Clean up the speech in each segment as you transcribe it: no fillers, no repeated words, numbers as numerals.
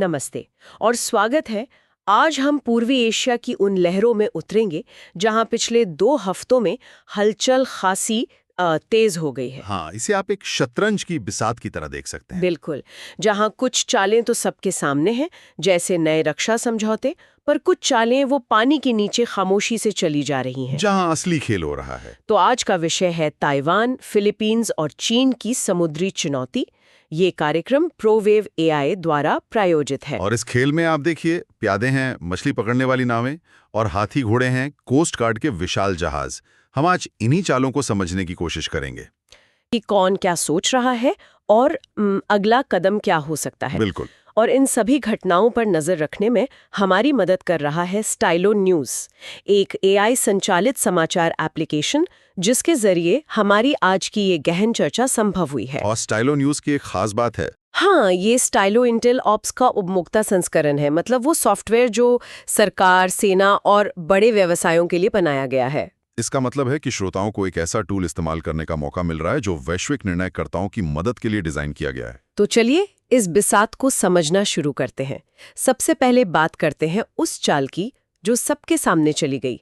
नमस्ते और स्वागत है। आज हम पूर्वी एशिया की उन लहरों में उतरेंगे जहां पिछले 2 हफ्तों में हलचल खासी तेज हो गई है। हाँ, इसे आप एक शतरंज की बिसात की तरह देख सकते हैं। बिल्कुल। जहां कुछ चालें तो सबके सामने हैं, जैसे नए रक्षा समझौते, पर कुछ चालें वो पानी के नीचे खामोशी से चली जा रही हैं। जहां असली खेल हो रहा है। तो आज का विषय है ताइवान, फिलीपींस और चीन की समुद्री चुनौती। ये कार्यक्रम प्रोवेव एआई द्वारा प्रायोजित है। और इस खेल में आप देखिए, प्यादे हैं मछली पकड़ने वाली नावें और हाथी घोड़े हैं कोस्ट गार्ड के विशाल जहाज। हम आज इन्हीं चालों को समझने की कोशिश करेंगे कि कौन क्या सोच रहा है और अगला कदम क्या हो सकता है। बिल्कुल। और इन सभी घटनाओं पर नजर रखने में हमारी मदद कर रहा है स्टाइलो न्यूज़, एक एआई संचालित समाचार एप्लीकेशन जिसके जरिए हमारी आज की ये गहन चर्चा संभव हुई है। और स्टाइलो न्यूज की एक खास बात है। हाँ, ये स्टाइलो इंटेल ऑप्स का उपभोक्ता संस्करण है। मतलब वो सॉफ्टवेयर जो सरकार, सेना और बड़े व्यवसायों के लिए बनाया गया है। इसका मतलब है कि श्रोताओं को एक ऐसा टूल इस्तेमाल करने का मौका मिल रहा है जो वैश्विक निर्णयकर्ताओं की मदद के लिए डिजाइन किया गया है। तो चलिए इस बिसात को समझना शुरू करते हैं। सबसे पहले बात करते हैं उस चाल की जो सबके सामने चली गई,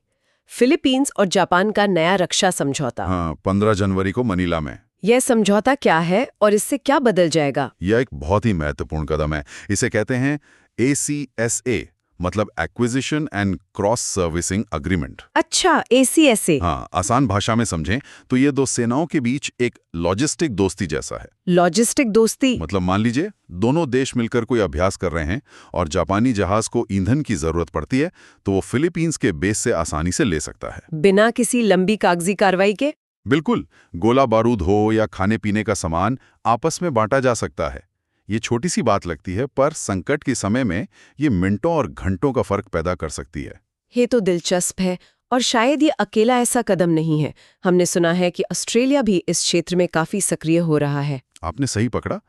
फिलीपींस और जापान का नया रक्षा समझौता। हाँ, 15 जनवरी को मनीला में। यह समझौता क्या है और इससे क्या बदल जाएगा? यह एक बहुत ही महत्वपूर्ण कदम है। इसे कहते हैं ACSA, मतलब acquisition and cross servicing agreement. अच्छा, ACSA। हाँ, आसान भाषा में समझें तो ये दो सेनाओं के बीच एक लॉजिस्टिक दोस्ती जैसा है। लॉजिस्टिक दोस्ती मतलब मान लीजिए दोनों देश मिलकर कोई अभ्यास कर रहे हैं और जापानी जहाज को ईंधन की जरूरत पड़ती है तो वो फिलीपींस के बेस से आसानी से ले सकता है, बिना किसी लंबी कागजी कार्रवाई के। बिल्कुल। गोला बारूद हो या खाने पीने का सामान आपस में बांटा जा सकता है। ये छोटी सी बात लगती है, पर संकट के समय में ये मिनटों और घंटों का फर्क पैदा कर सकती है। ये तो दिलचस्प है और शायद ये अकेला ऐसा कदम नहीं है। हमने सुना है कि ऑस्ट्रेलिया भी इस क्षेत्र में काफी सक्रिय हो रहा है। आपने सही पकड़ा।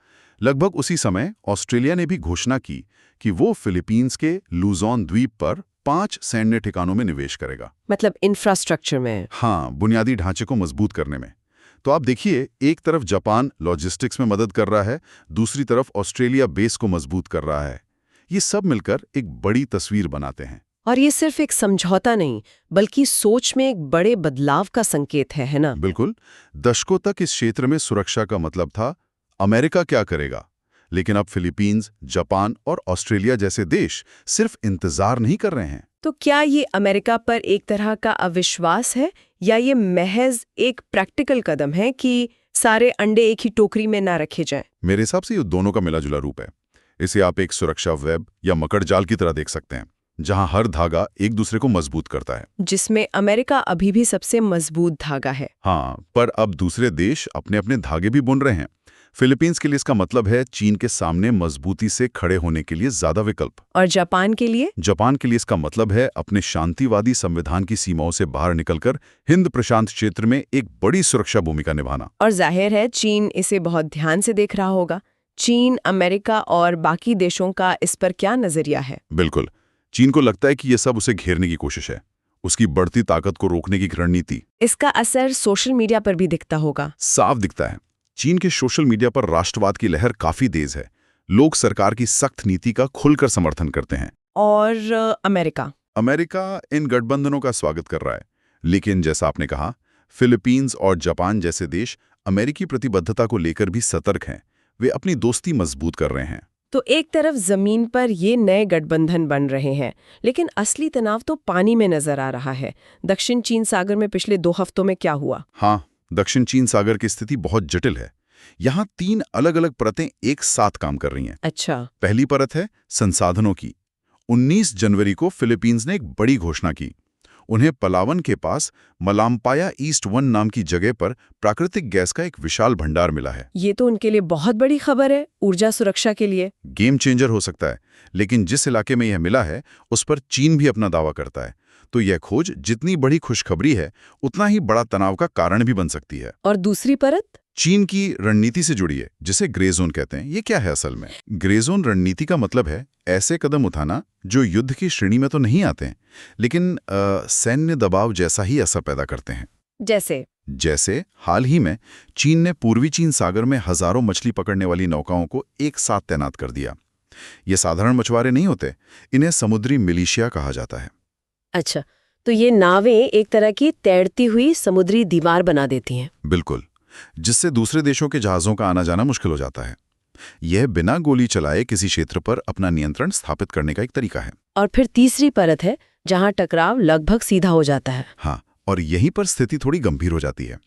लगभग उसी समय ऑस्ट्रेलिया ने भी घोषणा की कि वो फिलीपींस के लुजोन द्वीप पर 5 सैन्य ठिकानों में निवेश करेगा। मतलब इंफ्रास्ट्रक्चर में। हाँ, बुनियादी ढांचे को मजबूत करने में। तो आप देखिए, एक तरफ जापान लॉजिस्टिक्स में मदद कर रहा है, दूसरी तरफ ऑस्ट्रेलिया बेस को मजबूत कर रहा है। ये सब मिलकर एक बड़ी तस्वीर बनाते हैं। और ये सिर्फ एक समझौता नहीं, बल्कि सोच में एक बड़े बदलाव का संकेत है ना? बिल्कुल। दशकों तक इस क्षेत्र में सुरक्षा का मतलब था अमेरिका क्या करेगा, लेकिन अब फिलीपींस, जापान और ऑस्ट्रेलिया जैसे देश सिर्फ इंतजार नहीं कर रहे हैं। तो क्या ये अमेरिका पर एक तरह का अविश्वास है या ये महज एक प्रैक्टिकल कदम है कि सारे अंडे एक ही टोकरी में ना रखे जाएं? मेरे हिसाब से ये दोनों का मिला-जुला रूप है। इसे आप एक सुरक्षा वेब या मकड़ जाल की तरह देख सकते हैं, जहां हर धागा एक दूसरे को मजबूत करता है। जिसमें अमेरिका अभी भी सबसे मजबूत धागा है। हाँ, पर अब दूसरे देश अपने अपने धागे भी बुन रहे हैं। फिलीपींस के लिए इसका मतलब है चीन के सामने मजबूती से खड़े होने के लिए ज्यादा विकल्प। और जापान के लिए? जापान के लिए इसका मतलब है अपने शांतिवादी संविधान की सीमाओं से बाहर निकलकर हिंद प्रशांत क्षेत्र में एक बड़ी सुरक्षा भूमिका निभाना। और जाहिर है चीन इसे बहुत ध्यान से देख रहा होगा। चीन, अमेरिका और बाकी देशों का इस पर क्या नजरिया है? बिल्कुल। चीन को लगता है कि यह सब उसे घेरने की कोशिश है, उसकी बढ़ती ताकत को रोकने की रणनीति। इसका असर सोशल मीडिया पर भी दिखता होगा। साफ दिखता है। चीन के सोशल मीडिया पर राष्ट्रवाद की लहर काफी तेज है। लोग सरकार की सख्त नीति का खुलकर समर्थन करते हैं। और अमेरिका इन गठबंधनों का स्वागत कर रहा है, लेकिन जैसा आपने कहा, फिलीपींस और जापान जैसे देश अमेरिकी प्रतिबद्धता को लेकर भी सतर्क हैं। वे अपनी दोस्ती मजबूत कर रहे हैं। तो एक तरफ जमीन पर ये नए गठबंधन बन रहे हैं, लेकिन असली तनाव तो पानी में नजर आ रहा है। दक्षिण चीन सागर में पिछले 2 हफ्तों में क्या हुआ? हाँ, दक्षिण चीन सागर की स्थिति बहुत जटिल है। यहाँ 3 अलग-अलग परतें एक साथ काम कर रही हैं। अच्छा। पहली परत है संसाधनों की। 19 जनवरी को फिलीपींस ने एक बड़ी घोषणा की। उन्हें पलावन के पास मलाम्पाया ईस्ट 1 नाम की जगह पर प्राकृतिक गैस का एक विशाल भंडार मिला है। ये तो उनके लिए बहुत बड़ी खबर है, ऊर्जा सुरक्षा के लिए। गेम चेंजर हो सकता है, लेकिन जिस इलाके में यह मिला है उस पर चीन भी अपना दावा करता है। तो यह खोज जितनी बड़ी खुशखबरी है, उतना ही बड़ा तनाव का कारण भी बन सकती है। और दूसरी परत? चीन की रणनीति से जुड़ी है, जिसे ग्रे जोन कहते हैं। ये क्या है असल में? ग्रे जोन रणनीति का मतलब है ऐसे कदम उठाना जो युद्ध की श्रेणी में तो नहीं आते हैं, लेकिन सैन्य दबाव जैसा ही असर पैदा करते हैं। जैसे हाल ही में चीन ने पूर्वी चीन सागर में हजारों मछली पकड़ने वाली नौकाओं को एक साथ तैनात कर दिया। ये साधारण मछुआरे नहीं होते, इन्हें समुद्री मिलिशिया कहा जाता है। अच्छा, तो ये नावें एक तरह की तैरती हुई समुद्री दीवार बना देती हैं। बिल्कुल, जिससे दूसरे देशों के जहाज़ों का आना जाना मुश्किल हो जाता है। यह बिना गोली चलाए किसी क्षेत्र पर अपना नियंत्रण स्थापित करने का एक तरीका है। और फिर तीसरी परत है जहां टकराव लगभग सीधा हो जाता है। हाँ, और यहीं पर स्थिति थोड़ी गंभीर हो जाती है।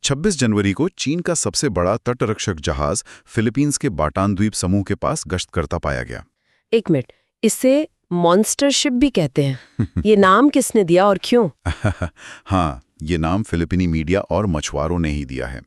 26 जनवरी को चीन का सबसे बड़ा तटरक्षक जहाज फिलीपींस के बाटान द्वीप समूह के पास गश्त करता पाया गया। एक मिनट, इसे मॉन्स्टर शिप भी कहते हैं। ये नाम किसने दिया और क्यों? हाँ, ये नाम फिलिपीनी मीडिया और मछुआरों ने ही दिया है।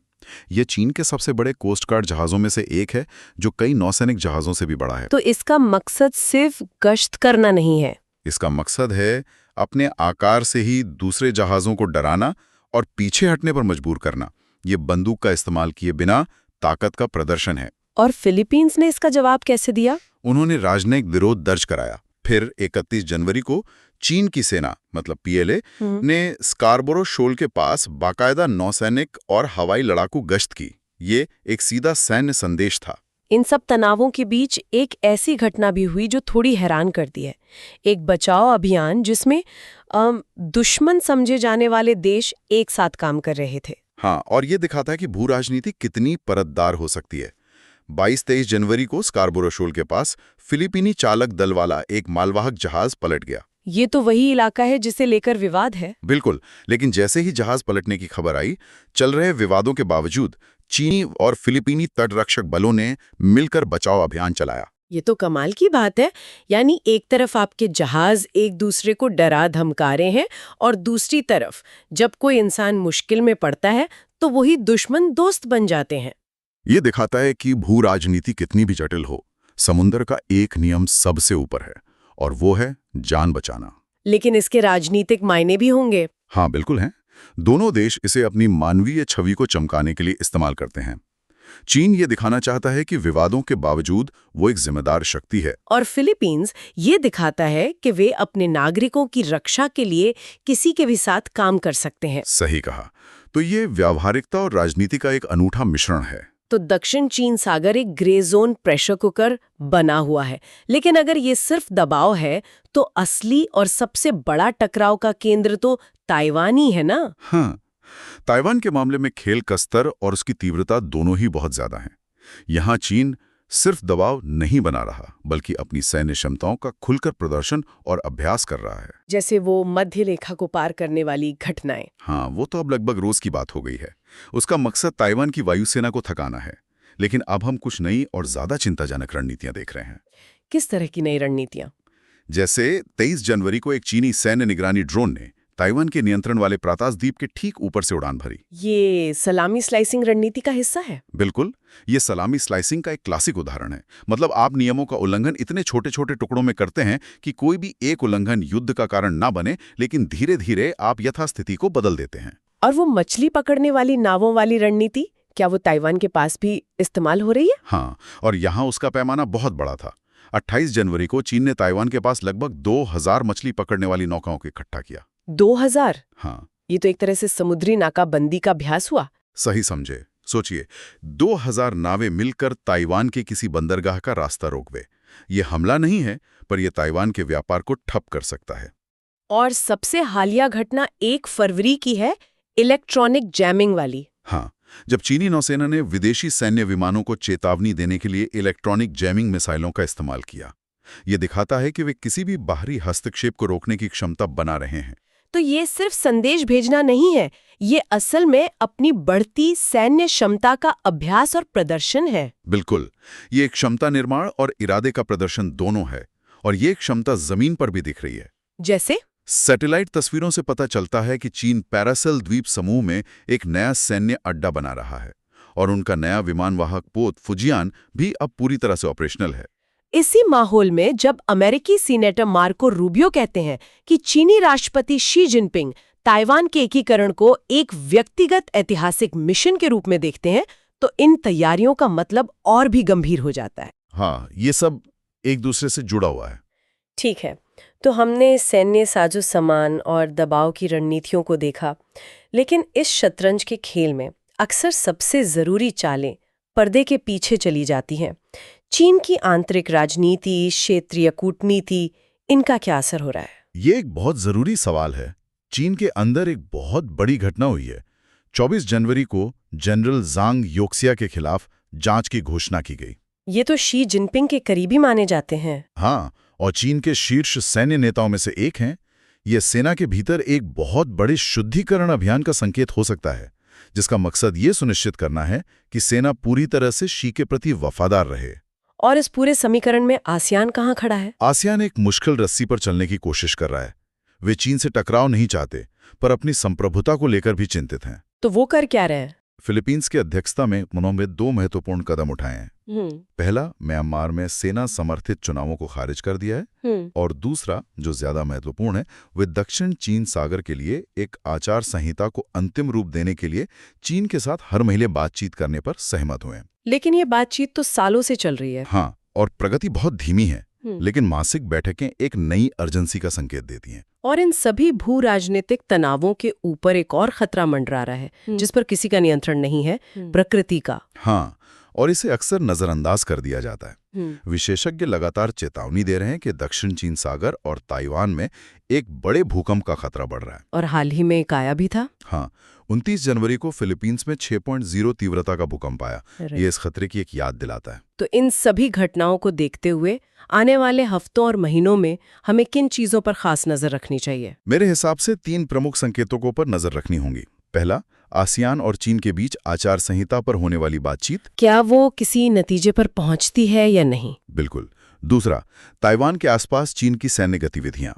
ये चीन के सबसे बड़े कोस्ट गार्ड जहाज़ों में से एक है, जो कई नौसैनिक जहाज़ों से भी बड़ा है। तो इसका मकसद सिर्फ गश्त करना नहीं है। इसका मकसद है अपने आकार से ही दूसरे जहाज़ों को डराना और पीछे हटने पर मजबूर करना। ये बंदूक का इस्तेमाल किए बिना ताकत का प्रदर्शन है। और फिलीपींस ने इसका जवाब कैसे दिया? उन्होंने राजनयिक विरोध दर्ज कराया। फिर 31 जनवरी को चीन की सेना मतलब PLA ने स्कारबोरो शोल के पास बाकायदा नौसैनिक और हवाई लड़ाकू गश्त की। ये एक सीधा सैन्य संदेश था। इन सब तनावों के बीच एक ऐसी घटना भी हुई जो थोड़ी हैरान करती है। एक बचाव अभियान जिसमें दुश्मन समझे जाने वाले देश एक साथ काम कर रहे थे। हाँ, और ये दिखाता है कि भू राजनीति कितनी परतदार हो सकती है। 22-23 जनवरी को स्कारबोरो शोल के पास फिलिपीनी चालक दल वाला एक मालवाहक जहाज पलट गया। ये तो वही इलाका है जिसे लेकर विवाद है। बिल्कुल, लेकिन जैसे ही जहाज पलटने की खबर आई, चल रहे विवादों के बावजूद चीनी और फिलिपीनी तटरक्षक बलों ने मिलकर बचाव अभियान चलाया। ये तो कमाल की बात है। यानी एक तरफ आपके जहाज एक दूसरे को डरा धमका रहे हैं और दूसरी तरफ जब कोई इंसान मुश्किल में पड़ता है तो वही दुश्मन दोस्त बन जाते हैं। ये दिखाता है कि भू राजनीति कितनी भी जटिल हो, समुद्र का एक नियम सबसे ऊपर है और वो है जान बचाना। लेकिन इसके राजनीतिक मायने भी होंगे। हाँ, बिल्कुल हैं। दोनों देश इसे अपनी मानवीय छवि को चमकाने के लिए इस्तेमाल करते हैं। चीन ये दिखाना चाहता है कि विवादों के बावजूद वो एक जिम्मेदार शक्ति है, और फिलीपींस ये दिखाता है कि वे अपने नागरिकों की रक्षा के लिए किसी के भी साथ काम कर सकते हैं। सही कहा। तो ये व्यावहारिकता और राजनीति का एक अनूठा मिश्रण है। तो दक्षिण चीन सागर एक ग्रे जोन प्रेशर कुकर बना हुआ है। लेकिन अगर ये सिर्फ दबाव है तो असली और सबसे बड़ा टकराव का केंद्र तो ताइवान ही है ना? हाँ, ताइवान के मामले में खेल का स्तर और उसकी तीव्रता दोनों ही बहुत ज्यादा हैं। यहाँ चीन सिर्फ दबाव नहीं बना रहा, बल्कि अपनी सैन्य क्षमताओं का खुलकर प्रदर्शन और अभ्यास कर रहा है। जैसे वो मध्य रेखा को पार करने वाली घटनाएं। हाँ, वो तो अब लगभग रोज की बात हो गई है। उसका मकसद ताइवान की वायुसेना को थकाना है। लेकिन अब हम कुछ नई और ज्यादा चिंताजनक रणनीतियां देख रहे हैं। किस तरह की नई रणनीतियां? जैसे 23 जनवरी को एक चीनी सैन्य निगरानी ड्रोन ने ताइवान के नियंत्रण वाले प्रातास द्वीप के ठीक ऊपर से उड़ान भरी। ये सलामी स्लाइसिंग रणनीति का हिस्सा है? बिल्कुल, ये सलामी स्लाइसिंग का एक क्लासिक उदाहरण है। मतलब आप नियमों का उल्लंघन इतने छोटे छोटे टुकड़ों में करते हैं कि कोई भी एक उल्लंघन युद्ध का कारण ना बने, लेकिन धीरे धीरे आप यथास्थिति को बदल देते हैं। और वो मछली पकड़ने वाली नावों वाली रणनीति, क्या वो ताइवान के पास भी इस्तेमाल हो रही है? हाँ, और यहाँ उसका पैमाना बहुत बड़ा था। 28 जनवरी को चीन ने ताइवान के पास लगभग 2000 मछली पकड़ने वाली नौकाओं को इकट्ठा किया। 2000? हाँ, ये तो एक तरह से समुद्री नाकाबंदी का अभ्यास हुआ। सही समझे। सोचिए, 2000 नावें मिलकर ताइवान के किसी बंदरगाह का रास्ता रोक गए। ये हमला नहीं है, पर यह ताइवान के व्यापार को ठप कर सकता है। और सबसे हालिया घटना 1 फरवरी की है, इलेक्ट्रॉनिक जैमिंग वाली। हाँ, जब चीनी नौसेना ने विदेशी सैन्य विमानों को चेतावनी देने के लिए इलेक्ट्रॉनिक जैमिंग मिसाइलों का इस्तेमाल किया। ये दिखाता है कि वे किसी भी बाहरी हस्तक्षेप को रोकने की क्षमता बना रहे हैं। तो ये सिर्फ संदेश भेजना नहीं है, ये असल में अपनी बढ़ती सैन्य क्षमता का अभ्यास और प्रदर्शन है। बिल्कुल, ये एक क्षमता निर्माण और इरादे का प्रदर्शन दोनों है, और ये क्षमता जमीन पर भी दिख रही है। जैसे सैटेलाइट तस्वीरों से पता चलता है कि चीन पैरासेल द्वीप समूह में एक नया सैन्य अड्डा बना रहा है, और उनका नया विमानवाहक पोत फुजियान भी अब पूरी तरह से ऑपरेशनल है। इसी माहौल में जब अमेरिकी सीनेटर मार्को रूबियो कहते हैं कि चीनी राष्ट्रपति शी जिनपिंग ताइवान के एकीकरण को एक व्यक्तिगत ऐतिहासिक मिशन के रूप में देखते हैं, तो इन तैयारियों का मतलब और भी गंभीर हो जाता है। हाँ, ये सब एक दूसरे से जुड़ा हुआ है। ठीक है, तो हमने सैन्य साजो सामान और दबाव की रणनीतियों को देखा, लेकिन इस शतरंज के खेल में अक्सर सबसे जरूरी चालें पर्दे के पीछे चली जाती हैं। चीन की आंतरिक राजनीति, क्षेत्रीय कूटनीति, इनका क्या असर हो रहा है? ये एक बहुत जरूरी सवाल है। चीन के अंदर एक बहुत बड़ी घटना हुई है। 24 जनवरी को जनरल जांग योक्सिया के खिलाफ जांच की घोषणा की गई। ये तो शी जिनपिंग के करीबी माने जाते हैं। हाँ, और चीन के शीर्ष सैन्य नेताओं में से एक हैं। ये सेना के भीतर एक बहुत बड़े शुद्धिकरण अभियान का संकेत हो सकता है, जिसका मकसद ये सुनिश्चित करना है कि सेना पूरी तरह से शी के प्रति वफादार रहे। और इस पूरे समीकरण में आसियान कहाँ खड़ा है? आसियान एक मुश्किल रस्सी पर चलने की कोशिश कर रहा है। वे चीन से टकराव नहीं चाहते, पर अपनी संप्रभुता को लेकर भी चिंतित हैं। तो वो कर क्या रहे हैं? फिलीपींस की अध्यक्षता में उन्होंने 2 महत्वपूर्ण कदम उठाए हैं। पहला, म्यांमार में सेना समर्थित चुनावों को खारिज कर दिया है, और दूसरा, जो ज्यादा महत्वपूर्ण है, वे दक्षिण चीन सागर के लिए एक आचार संहिता को अंतिम रूप देने के लिए चीन के साथ हर महीने बातचीत करने पर सहमत हुए हैं। लेकिन ये बातचीत तो सालों से चल रही है। हाँ, और प्रगति बहुत धीमी है, लेकिन मासिक बैठकें एक नई अर्जेंसी का संकेत देती हैं। और इन सभी भू राजनीतिक तनावों के ऊपर एक और खतरा मंडरा रहा है, जिस पर किसी का नियंत्रण नहीं है, प्रकृति का। हाँ, और इसे अक्सर नजरअंदाज कर दिया जाता है। विशेषज्ञ लगातार चेतावनी दे रहे हैं कि दक्षिण चीन सागर और ताइवान में एक बड़े भूकंप का खतरा बढ़ रहा है। और हाल ही में एक आया भी था। हाँ, 29 जनवरी को फिलीपींस में 6.0 तीव्रता का भूकंप आया। ये इस खतरे की एक याद दिलाता है। तो इन सभी घटनाओं को देखते हुए आने वाले हफ्तों और महीनों में हमें किन चीजों पर खास नजर रखनी चाहिए? मेरे हिसाब से 3 प्रमुख संकेतों पर नजर रखनी होंगी। पहला, आसियान और चीन के बीच आचार संहिता पर होने वाली बातचीत, क्या वो किसी नतीजे पर पहुंचती है या नहीं? बिल्कुल। दूसरा, ताइवान के आसपास चीन की सैन्य गतिविधियां।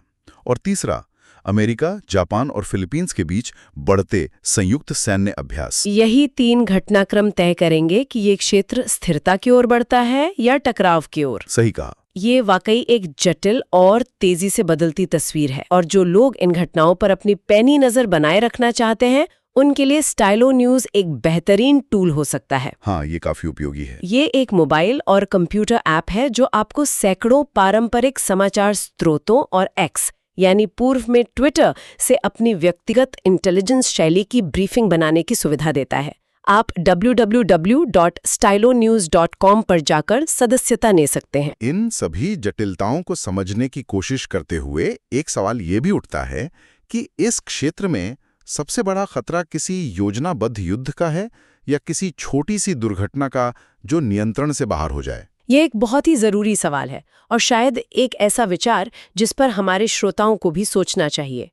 और तीसरा, अमेरिका, जापान और फिलीपींस के बीच बढ़ते संयुक्त सैन्य अभ्यास। यही 3 घटनाक्रम तय करेंगे कि ये क्षेत्र स्थिरता की ओर बढ़ता है या टकराव की ओर। सही कहा। ये वाकई एक जटिल और तेजी से बदलती तस्वीर है, और जो लोग इन घटनाओं पर अपनी पैनी नजर बनाए रखना चाहते हैं, उनके लिए स्टाइलो न्यूज एक बेहतरीन टूल हो सकता है। हाँ, ये काफी उपयोगी है। ये एक मोबाइल और कंप्यूटर ऐप है जो आपको सैकड़ों पारंपरिक समाचार स्रोतों और एक्स यानी पूर्व में ट्विटर से अपनी व्यक्तिगत इंटेलिजेंस शैली की ब्रीफिंग बनाने की सुविधा देता है। आप www.stylonews.com पर जाकर सदस्यता ले सकते हैं। इन सभी जटिलताओं को समझने की कोशिश करते हुए एक सवाल ये भी उठता है कि इस क्षेत्र में सबसे बड़ा खतरा किसी योजनाबद्ध युद्ध का है या किसी छोटी सी दुर्घटना का जो नियंत्रण से बाहर हो जाए। ये एक बहुत ही जरूरी सवाल है, और शायद एक ऐसा विचार जिस पर हमारे श्रोताओं को भी सोचना चाहिए।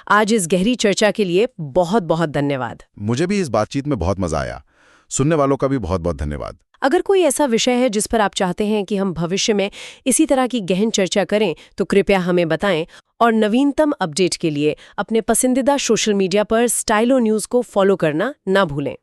आज इस गहरी चर्चा के लिए बहुत बहुत धन्यवाद। मुझे भी इस बातचीत में बहुत मजा आया। सुनने वालों का भी बहुत बहुत धन्यवाद। अगर कोई ऐसा विषय है जिस पर आप चाहते हैं कि हम भविष्य में इसी तरह की गहन चर्चा करें, तो कृपया हमें बताएं, और नवीनतम अपडेट के लिए अपने पसंदीदा सोशल मीडिया पर स्टाइलो न्यूज़ को फॉलो करना ना भूलें।